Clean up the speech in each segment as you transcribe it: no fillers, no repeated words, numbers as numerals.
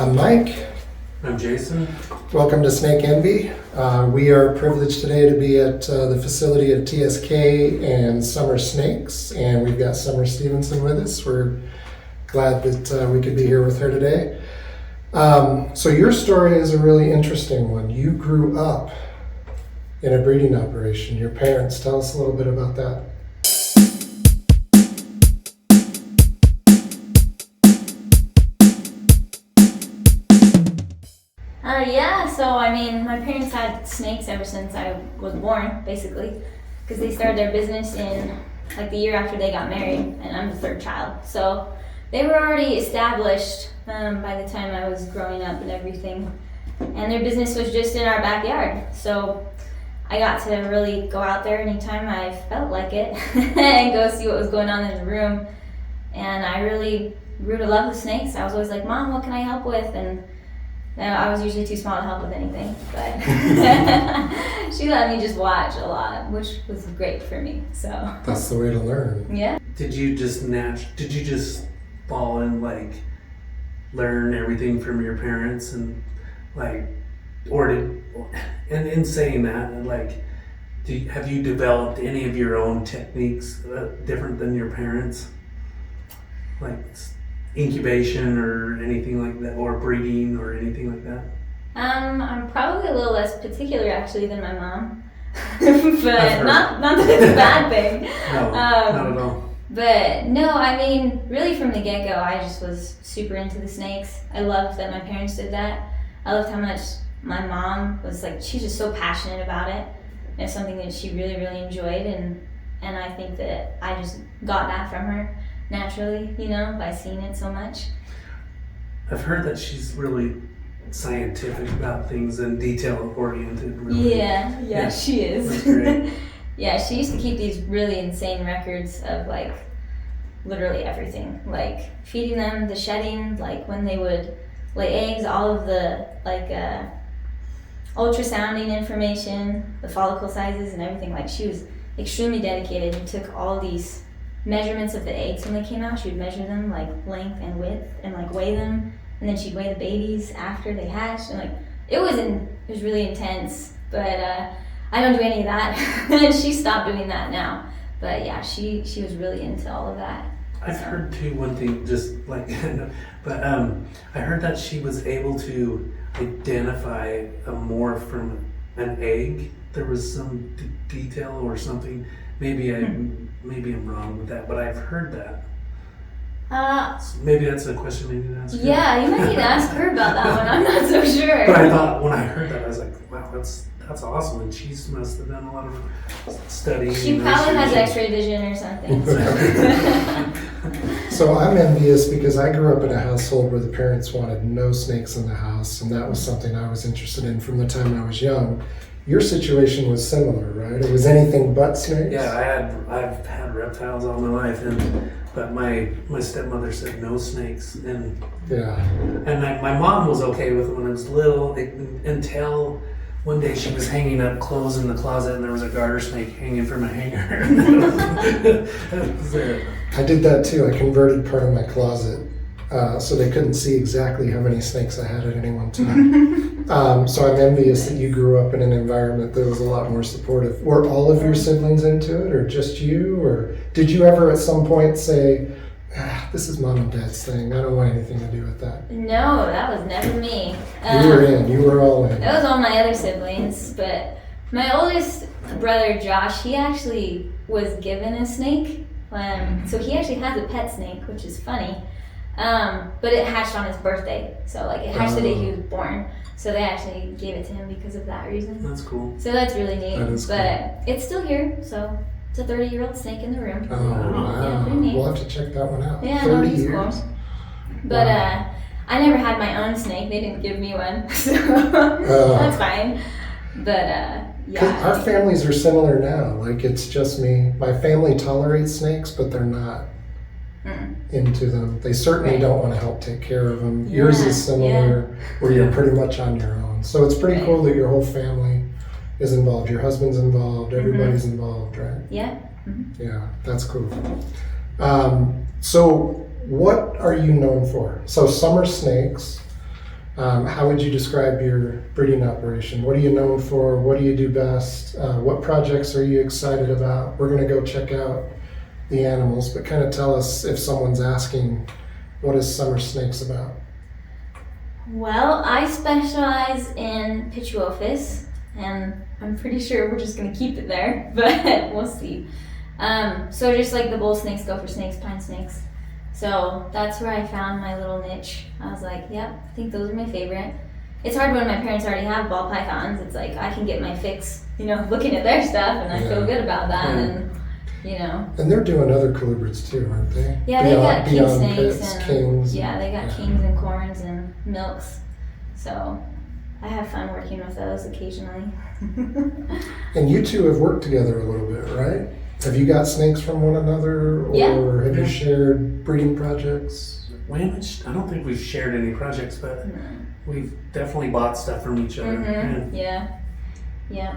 I'm Mike. I'm Jason. Welcome to Snake Envy. We are privileged today to be at the facility of TSK and Summer Snakes, and we've got Summer Stevenson with us. We're glad that we could be here with her today. So your story is a really interesting one. You grew up in a breeding operation. Your parents, tell us a little bit about that. My parents had snakes ever since I was born, basically, because they started their business in the year after they got married, and I'm the third child. So they were already established by the time I was growing up and everything, and their business was just in our backyard. So I got to really go out there anytime I felt like it and go see what was going on in the room, and I really grew to love the snakes. I was always like, "Mom, what can I help with?" And I was usually too small to help with anything, but she let me just watch a lot, which was great for me. So that's the way to learn. Yeah. Did you just fall and learn everything from your parents and in saying that have you developed any of your own techniques different than your parents, incubation or anything like that, or breeding or anything like that? I'm probably a little less particular actually than my mom, but not that it's a bad thing. No, not at all. But no, really from the get-go, I just was super into the snakes. I loved that my parents did that. I loved how much my mom was she's just so passionate about it. It's something that she really, really enjoyed, and I think that I just got that from her naturally, by seeing it so much. I've heard that she's really scientific about things and detail-oriented. Really. Yeah, she is. That's great. Yeah, she used to keep these really insane records of literally everything, feeding them, the shedding, when they would lay eggs, all of the ultrasounding information, the follicle sizes and everything. She was extremely dedicated and took all these measurements of the eggs when they came out. She would measure them length and width and weigh them, and then she'd weigh the babies after they hatched, and it was really intense. But I don't do any of that. And she stopped doing that now. But yeah, she was really into all of that. I've heard too, one thing, I heard that she was able to identify a morph from an egg. There was some detail or something. Maybe I'm wrong with that, but I've heard that. Maybe that's a question I need to ask her. Yeah, you might need to ask her about that one. I'm not so sure. But I thought when I heard that, I was like, wow, that's awesome. And she must have done a lot of studying. She probably has X-ray vision or something. So I'm envious because I grew up in a household where the parents wanted no snakes in the house, and that was something I was interested in from the time I was young. Your situation was similar, right? It was anything but snakes? Yeah, I've had reptiles all my life, but my stepmother said no snakes, and my mom was okay with it when I was little, until one day she was hanging up clothes in the closet and there was a garter snake hanging from a hanger. I did that too. I converted part of my closet so they couldn't see exactly how many snakes I had at any one time. So I'm envious that you grew up in an environment that was a lot more supportive. Were all of your siblings into it, or just you? Or did you ever at some point say, this is mom and dad's thing, I don't want anything to do with that? No, that was never me. You were all in. That was all my other siblings, but my oldest brother, Josh, he actually was given a snake. So he actually has a pet snake, which is funny. But it hatched on his birthday. So it hatched the day he was born. So they actually gave it to him because of that reason. That's cool. So that's really neat. That is but it's still here, so it's a 30-year-old snake in the room. Oh, wow. Yeah, pretty neat. We'll have to check that one out. Yeah, 30 he's years. Cool. But I never had my own snake. They didn't give me one. So that's fine. But yeah. Our families are similar now. It's just me. My family tolerates snakes, but they're not into them. They certainly don't want to help take care of them. Yeah, Yours is similar, where you're pretty much on your own. So it's pretty cool that your whole family is involved. Your husband's involved. Everybody's involved, right? Yeah. Yeah, that's cool. So what are you known for? So Summer Snakes, How would you describe your breeding operation? What are you known for? What do you do best? What projects are you excited about? We're going to go check out the animals, but kind of tell us, if someone's asking, what is Summer Snakes about? Well, I specialize in Pituophis, and I'm pretty sure we're just going to keep it there, but we'll see. So just like the bull snakes, gopher snakes, pine snakes. So that's where I found my little niche. I was like, yep, I think those are my favorite. It's hard when my parents already have ball pythons. It's like I can get my fix, looking at their stuff, and I feel good about that. And And they're doing other colubrids too, aren't they? Yeah, they got king beyond snakes pits, and kings. yeah, they got kings and corns and milks. So I have fun working with those occasionally. And you two have worked together a little bit, right? Have you got snakes from one another, or have you shared breeding projects? I don't think we've shared any projects, but we've definitely bought stuff from each other. Mm-hmm. Yeah.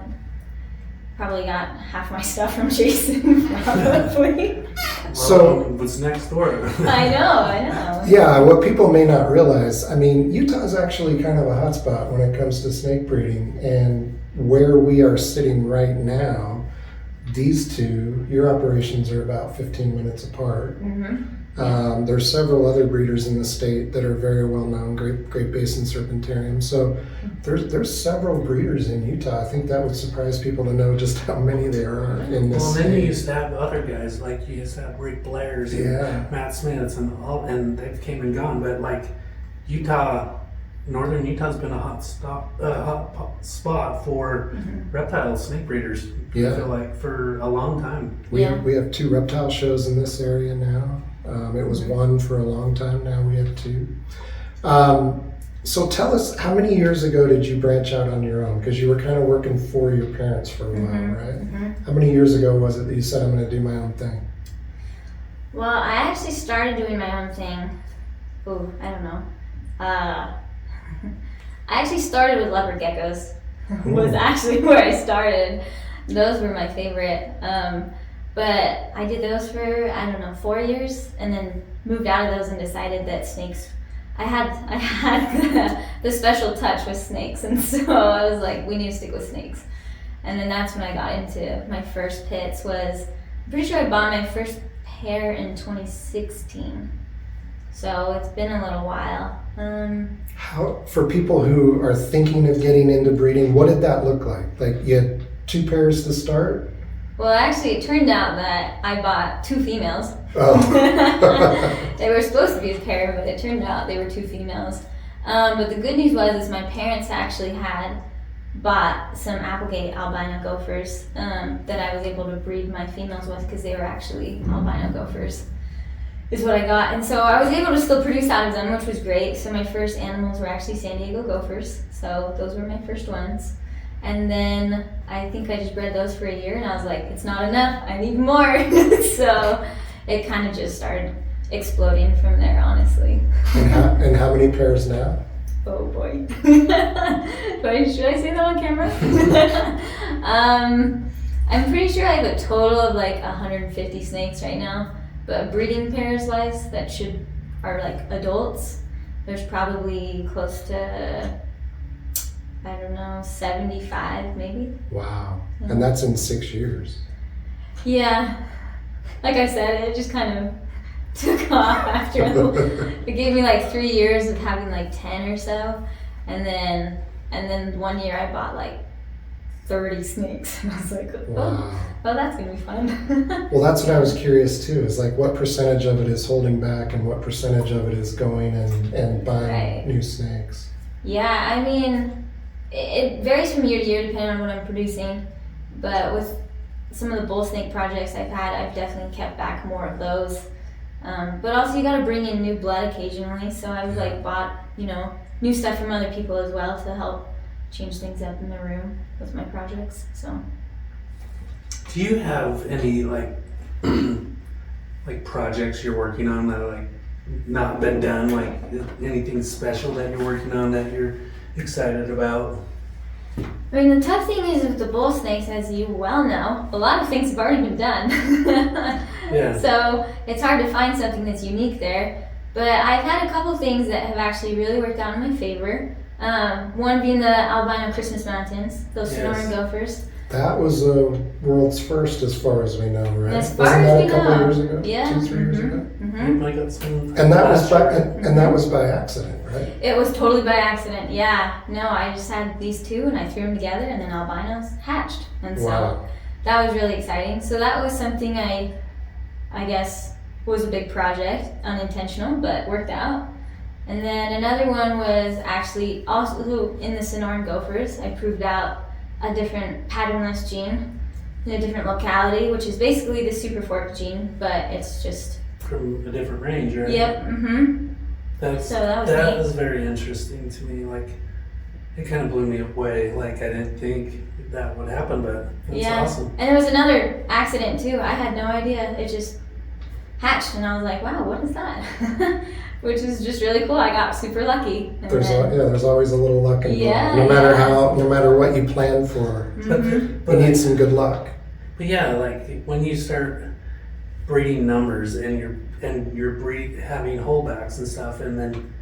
Probably got half my stuff from Jason, probably. So what's next door? I know. Yeah, what people may not realize, Utah's actually kind of a hotspot when it comes to snake breeding, and where we are sitting right now, these two, your operations are about 15 minutes apart. Mm-hmm. There's several other breeders in the state that are very well known, Great Basin Serpentarium. So there's several breeders in Utah. I think that would surprise people to know just how many there are in this state. Then you used to have other guys, like you used to have Rick Blair's and Matt Smith's and they've came and gone. But like Northern Utah's been a hot spot for reptile snake breeders. Yeah. I feel like for a long time. We have 2 reptile shows in this area now. It was 1 for a long time. Now we have 2. So tell us, how many years ago did you branch out on your own? Because you were kind of working for your parents for a while, right? Mm-hmm. How many years ago was it that you said, I'm going to do my own thing? Well, I actually started doing my own thing. Oh, I don't know. I actually started with leopard geckos. Was actually where I started. Those were my favorite. But I did those for 4 years, and then moved out of those and decided that snakes. I had the special touch with snakes, and so I was like, we need to stick with snakes. And then that's when I got into my first pits. I'm pretty sure I bought my first pair in 2016. So it's been a little while. For people who are thinking of getting into breeding, what did that look like? Like you had 2 pairs to start? Well, actually, it turned out that I bought 2 females. Oh. They were supposed to be a pair, but it turned out they were 2 females. But the good news was my parents actually had bought some Applegate albino gophers that I was able to breed my females with, because they were actually albino gophers, is what I got. And so I was able to still produce out of them, which was great. So my first animals were actually San Diego gophers. So those were my first ones. And then I think I just bred those for a year, and I was like, it's not enough, I need more. So it kind of just started exploding from there, honestly. And how many pairs now? Oh boy. Should I say that on camera? I'm pretty sure I have a total of like 150 snakes right now, but breeding pairs wise are like adults. There's probably close to 75 maybe. Wow. Yeah. And that's in 6 years. Yeah. Like I said, it just kind of took off after. It gave me like 3 years of having like 10 or so. And then 1 year I bought like 30 snakes. And I was like, oh, well, that's going to be fun. Well, that's what I was curious too, is like what percentage of it is holding back and what percentage of it is going and buying new snakes. Yeah, I mean, it varies from year to year depending on what I'm producing, but with some of the bull snake projects I've had, I've definitely kept back more of those. But also you got to bring in new blood occasionally, so I've like bought new stuff from other people as well to help change things up in the room with my projects. So, do you have any like projects you're working on that are like not been done? Like anything special that you're working on that you're excited about? I mean, the tough thing is with the bull snakes, as you well know, a lot of things have already been done. Yeah. So it's hard to find something that's unique there. But I've had a couple things that have actually really worked out in my favor. One being the albino Christmas mountains, those Sonoran gophers. That was the world's first, as far as we know, right? As far Wasn't as that we a couple know. years ago? Yeah. 2-3 years ago. I got some And that was last year. and that was by accident, right? It was totally by accident. Yeah. No, I just had these two and I threw them together, and then albinos hatched, and so Wow. that was really exciting. So that was something I guess was a big project, unintentional, but worked out. And then another one was actually also in the Sonoran gophers. I proved out a different patternless gene in a different locality, which is basically the super fork gene, but it's just from a different range, right? Yep. That's So that was that neat. was very interesting to me. Like, it kind of blew me away. Like, I didn't think that would happen, but it's awesome. And there was another accident too. I had no idea. It just hatched, and I was like, "Wow, what is that?" Which is just really cool. I got super lucky. And There's always a little luck involved. Yeah, No matter what you plan for, Mm-hmm. you need some good luck. But yeah, like when you start breeding numbers and you're having holdbacks and stuff, and then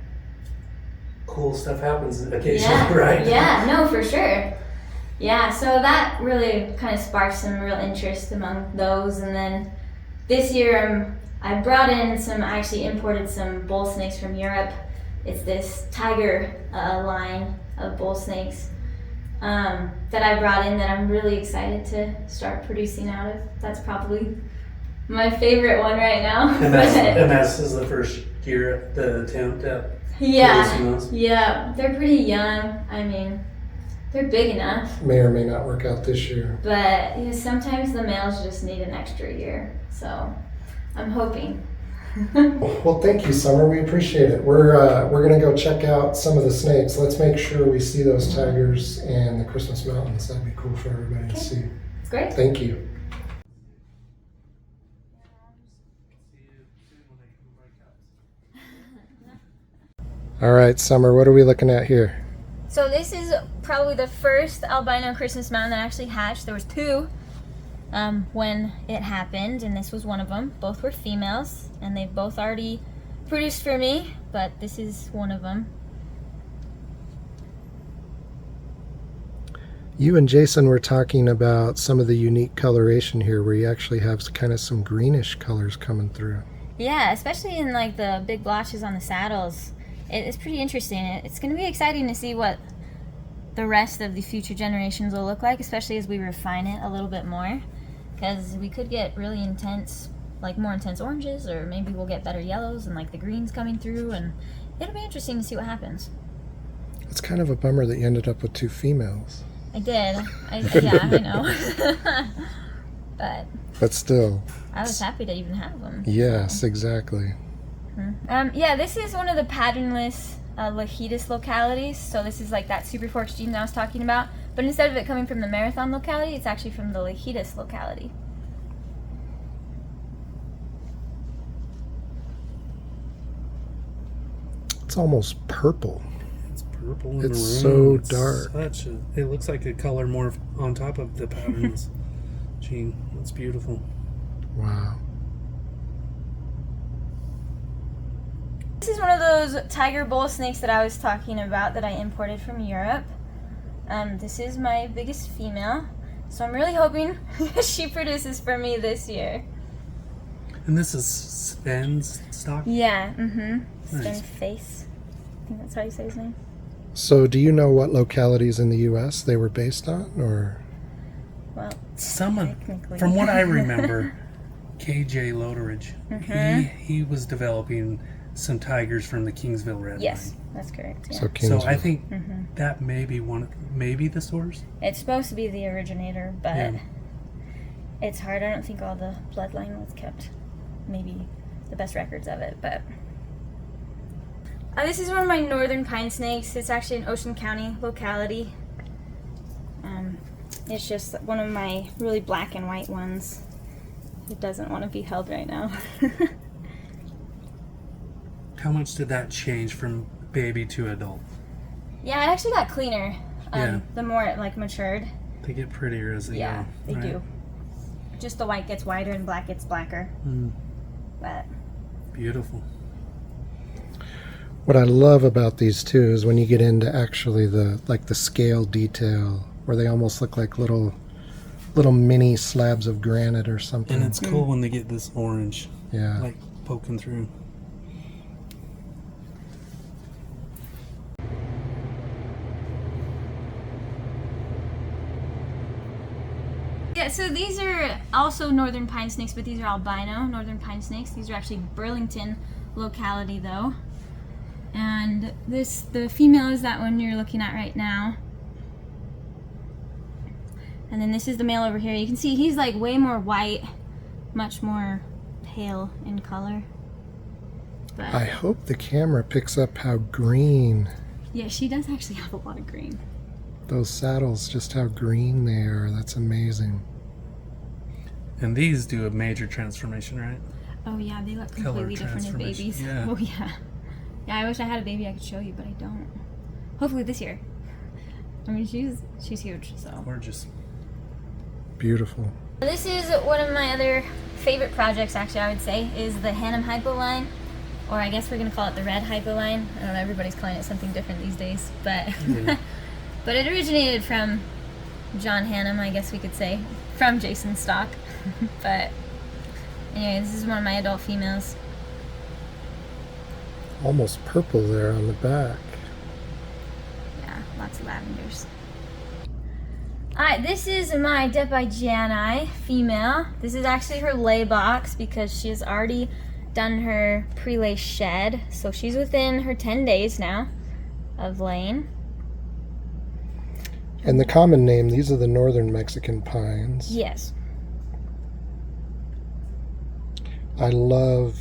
cool stuff happens occasionally, right? Yeah, no, for sure. Yeah, so that really kind of sparked some real interest among those. And then this year I brought in I actually imported some bull snakes from Europe. It's this tiger line of bull snakes that I brought in that I'm really excited to start producing out of. That's probably my favorite one right now. And that's is the first year, the attempt at producing those. Yeah, they're pretty young. I mean, they're big enough. May or may not work out this year. But sometimes the males just need an extra year. So I'm hoping. Well, thank you, Summer. We appreciate it. We're gonna go check out some of the snakes. Let's make sure we see those tigers and the Christmas mountains. That'd be cool for everybody to see. It's great. Thank you. All right, Summer. What are we looking at here? So this is probably the first albino Christmas mountain that actually hatched. There was two when it happened, and this was one of them. Both were females, and they've both already produced for me, but this is one of them. You and Jason were talking about some of the unique coloration here, where you actually have kind of some greenish colors coming through. Yeah, especially in like the big blotches on the saddles. It's pretty interesting. It's going to be exciting to see what the rest of the future generations will look like, especially as we refine it a little bit more, because we could get really intense, like more intense oranges, or maybe we'll get better yellows and like the greens coming through, and it'll be interesting to see what happens. It's kind of a bummer that you ended up with two females. I did. Yeah, I know. But still. I was happy to even have them. Yes, exactly. Yeah, this is one of the patternless Lahitas localities. So this is like that super forks gene that I was talking about. But instead of it coming from the marathon locality, it's actually from the Lahitas locality. It's almost purple. It's purple and It's maroon. so dark. It looks like a color more on top of the patterns. Gene, that's beautiful. Wow. This is one of those tiger bull snakes that I was talking about that I imported from Europe. This is my biggest female, so I'm really hoping she produces for me this year. And this is Sven's stock? Yeah, Nice. Sven Face. I think that's how you say his name. So do you know what localities in the U.S. they were based on, or? Well, From what I remember, KJ Loderidge, he was developing some tigers from the Kingsville Red yes, Line. that's correct. Yeah. So So I think Mm-hmm. that may be maybe the source. It's supposed to be the originator, but Yeah. it's hard. I don't think all the bloodline was kept, maybe the best records of it, but. This is one of my northern pine snakes. It's actually an Ocean County locality. It's just one of my really black and white ones. It doesn't want to be held right now. How much did that change from baby to adult? Yeah, it actually got cleaner Yeah. the more it like matured. They get prettier as they Yeah, go. they right? do. Just the white gets whiter and black gets blacker. Mm, But beautiful. What I love about these too is when you get into actually the scale detail, where they almost look like little mini slabs of granite or something. And it's cool when they get this orange, Yeah. like poking through. Yeah, so these are also northern pine snakes, but these are albino northern pine snakes. These are actually Burlington locality though. And the female is that one you're looking at right now. And then this is the male over here. You can see he's like way more white, much more pale in color. But I hope the camera picks up how green yeah, she does actually have a lot of green. those saddles, just how green they are. That's amazing. And these do a major transformation, right? Oh yeah, they look Color completely different as transformation, babies. yeah. Oh yeah. Yeah, I wish I had a baby I could show you, but I don't. Hopefully this year. I mean, she's huge, so. Gorgeous. Beautiful. This is one of my other favorite projects, actually, I would say, is the Hannum hypoline, or I guess we're gonna call it the red hypoline. I don't know, everybody's calling it something different these days, but Yeah. but it originated from John Hannum, I guess we could say, from Jason's stock. But anyway, this is one of my adult females. Almost purple there on the back. Yeah, lots of lavenders. Alright, this is my Debt by Janai female. This is actually her lay box because she has already done her pre-lay shed. So she's within her 10 days now of laying. And the common name, these are the northern Mexican pines. Yes. I love,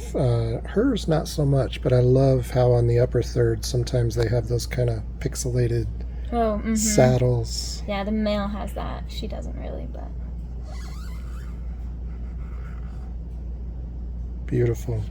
hers not so much, but I love how on the upper third sometimes they have those kind of pixelated Oh, mm-hmm. saddles. Yeah, the male has that. She doesn't really, but. Beautiful.